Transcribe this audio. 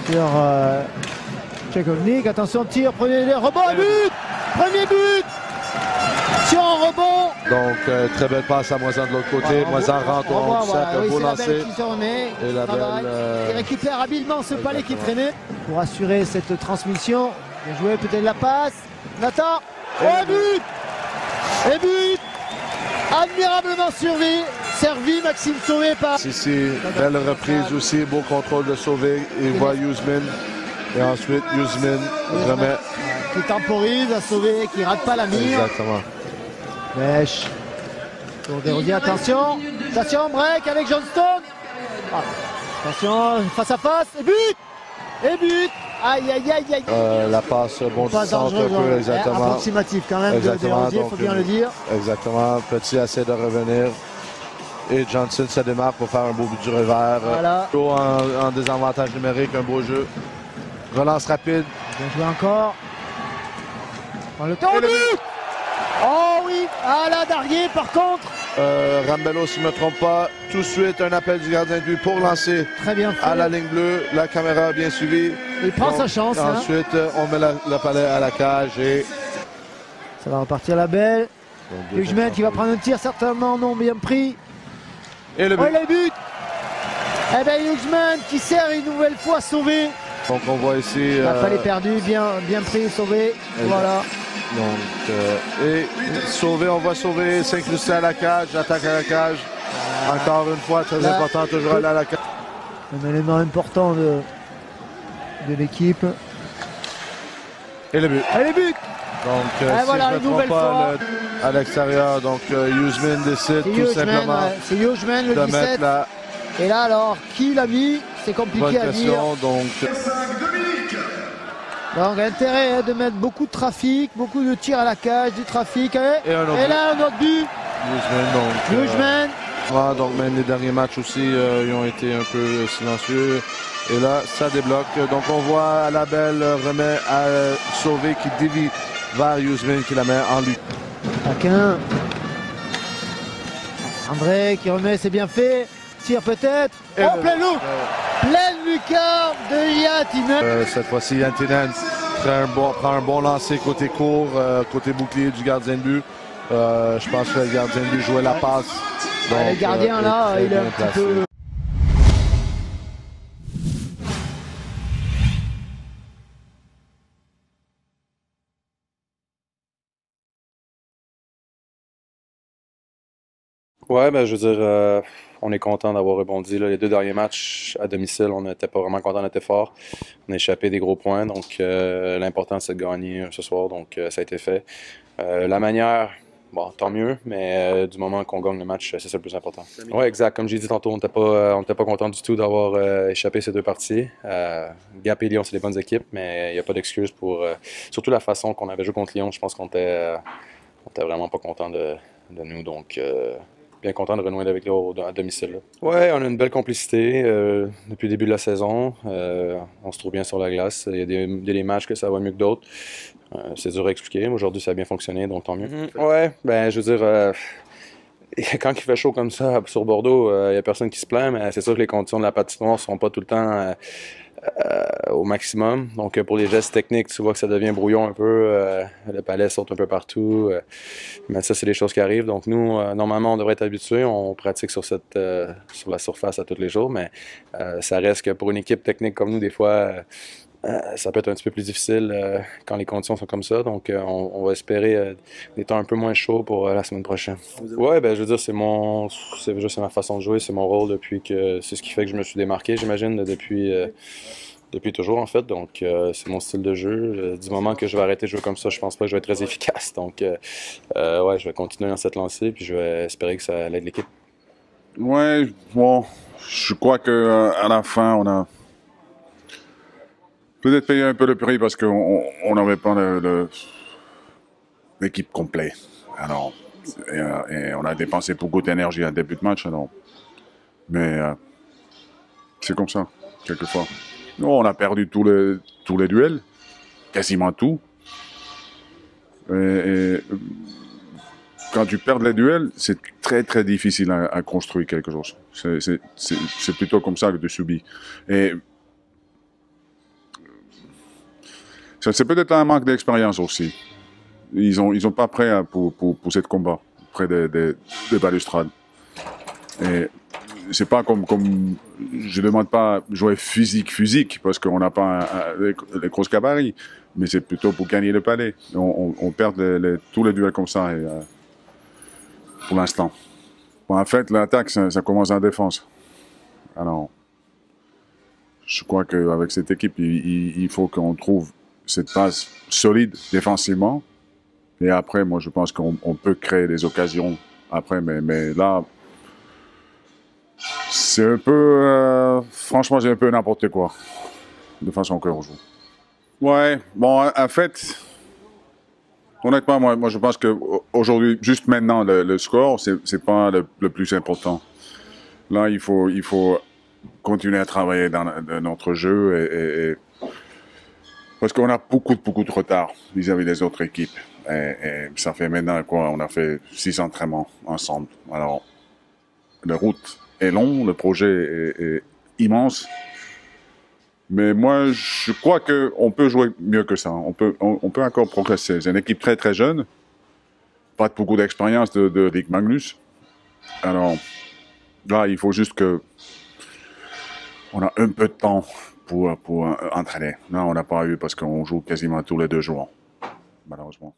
sur Tchekovnik. Attention, tir, premier rebond, but! Premier but! Sur un rebond. Donc, très belle passe à Moisan de l'autre côté. Moisan rentre en cercle, oui, beau c'est la lancer. belle qui se remet. Et la belle, Il récupère habilement ce palais qui traînait pour assurer cette transmission. Bien joué, peut-être la passe. Nathan. Et but! Et but! Admirablement servi, Maxime Sauvé par... Ici, belle reprise aussi, beau contrôle de Sauvé. Il voit Yuzmin. Et ensuite, Yuzmin remet. Qui temporise à Sauvé, qui rate pas la mire. Exactement. Mèche. Pour Desrosiers, attention. Attention, break avec Johnston. Ah. Attention, face à face. Et but! Et but! Aïe, aïe, aïe, aïe. La passe bondissante un peu, exactement. Approximatif quand même de Desrosiers, il faut bien le dire. Exactement. Petit essaie de revenir. Et Johnson se démarque pour faire un beau but du revers. Voilà. En désavantage numérique, un beau jeu. Relance rapide. Bien joué encore. Dans le temps. Oh oui! Ah là, Darrier par contre. Rambello, si je ne me trompe pas, tout de suite un appel du gardien de but pour lancer. Très bien fait. À la ligne bleue. La caméra a bien suivi. Il prend sa chance. Ensuite, on met le palais à la cage et... Ça va repartir la belle. Hugman qui va prendre un tir certainement non bien pris. Et le but. Oh, le but! Eh bien, Hugman qui sert une nouvelle fois Sauvé. Donc on voit ici... La palais perdu, bien pris, Sauvé. Voilà. Donc, et Sauvé, on voit Sauvé s'incruster à la cage, attaque à la cage. Encore une fois, très important, toujours aller à la cage. Un élément important de l'équipe. Et le but. Et le but! Donc, si voilà, je ne me trompe pas, à l'extérieur, donc Yuzmin décide tout simplement c'est Yuzman le de 17. mettre la Et là, alors, qui l'a mis? C'est compliqué à dire. Donc, intérêt de mettre beaucoup de trafic, beaucoup de tirs à la cage, du trafic. Et là, un autre but. Yuzman. Donc, même les derniers matchs aussi, ils ont été un peu silencieux. Et là, ça débloque. Donc, on voit Alabel remet à Sauvé qui dévie vers Yuzman qui la met en lui. Paquin. André qui remet, c'est bien fait. Tire peut-être. Oh, plein loup. Pleine lucarne de Yatinen. Cette fois-ci, Yatinen prend un bon lancer côté court, côté bouclier du gardien de but. Je pense que le gardien de but jouait la passe. Donc, le gardien là, il est un petit peu... Ouais, ben, je veux dire, on est content d'avoir rebondi. Là. Les deux derniers matchs à domicile, on n'était pas vraiment content, on était fort. On a échappé des gros points, donc l'important c'est de gagner ce soir, donc ça a été fait. La manière, bon, tant mieux, mais du moment qu'on gagne le match, c'est ça le plus important. Oui, exact. Comme j'ai dit tantôt, on n'était pas content du tout d'avoir échappé ces deux parties. Gap et Lyon, c'est des bonnes équipes, mais il n'y a pas d'excuse pour... surtout la façon qu'on avait joué contre Lyon, je pense qu'on était vraiment pas content de nous, donc... bien content de renouer avec eux à domicile. Oui, on a une belle complicité depuis le début de la saison. On se trouve bien sur la glace. Il y a des matchs que ça va mieux que d'autres. C'est dur à expliquer. Aujourd'hui, ça a bien fonctionné, donc tant mieux. Ouais, ben je veux dire, quand il fait chaud comme ça sur Bordeaux, il n'y a personne qui se plaint, mais c'est sûr que les conditions de la patinoire ne sont pas tout le temps au maximum. Donc pour les gestes techniques, tu vois que ça devient brouillon un peu, le palais saute un peu partout, mais ça c'est des choses qui arrivent. Donc nous, normalement on devrait être habitués, on pratique sur la surface à tous les jours, mais ça reste que pour une équipe technique comme nous, des fois ça peut être un petit peu plus difficile quand les conditions sont comme ça. Donc on va espérer des temps un peu moins chauds pour la semaine prochaine. Ouais, ben je veux dire, c'est ma façon de jouer, c'est mon rôle c'est ce qui fait que je me suis démarqué, j'imagine, depuis toujours en fait. Donc c'est mon style de jeu. Du moment que je vais arrêter de jouer comme ça, je pense pas que je vais être très efficace. Donc ouais, je vais continuer dans cette lancée, puis je vais espérer que ça aide l'équipe. Ouais, bon, je crois que à la fin on a peut-être payé un peu le prix parce qu'on n'avait pas l'équipe complète. Alors, et on a dépensé beaucoup d'énergie à début de match. Alors. Mais c'est comme ça, quelquefois. Nous, on a perdu tous les duels, quasiment tout. Et quand tu perds les duels, c'est très très difficile à construire quelque chose. C'est plutôt comme ça que tu subis. Et C'est peut-être un manque d'expérience aussi. Ils sont pas prêts pour cette combat, près des balustrades. Et c'est pas comme je demande pas jouer physique, parce qu'on n'a pas les grosses gabarits, mais c'est plutôt pour gagner le palais. On perd tous les duels comme ça, pour l'instant. Bon, en fait, l'attaque, ça commence en défense. Alors, je crois qu'avec cette équipe, il faut qu'on trouve cette base solide défensivement. Et après, moi, je pense qu'on peut créer des occasions après. Mais là, c'est un peu... franchement, c'est un peu n'importe quoi, de façon qu'on joue. Ouais, bon, en fait, honnêtement, moi je pense qu'aujourd'hui, juste maintenant, le score, c'est pas le plus important. Là, il faut continuer à travailler dans notre jeu parce qu'on a beaucoup de retard vis-à-vis des autres équipes. Et ça fait maintenant quoi? On a fait 6 entraînements ensemble. Alors, la route est longue, le projet est immense. Mais moi, je crois qu'on peut jouer mieux que ça. On peut encore progresser. C'est une équipe très jeune. Pas beaucoup d'expérience de Rick Magnus. Alors, là, il faut juste on a un peu de temps pour entraîner. Là, on n'a pas eu parce qu'on joue quasiment tous les 2 jours, malheureusement.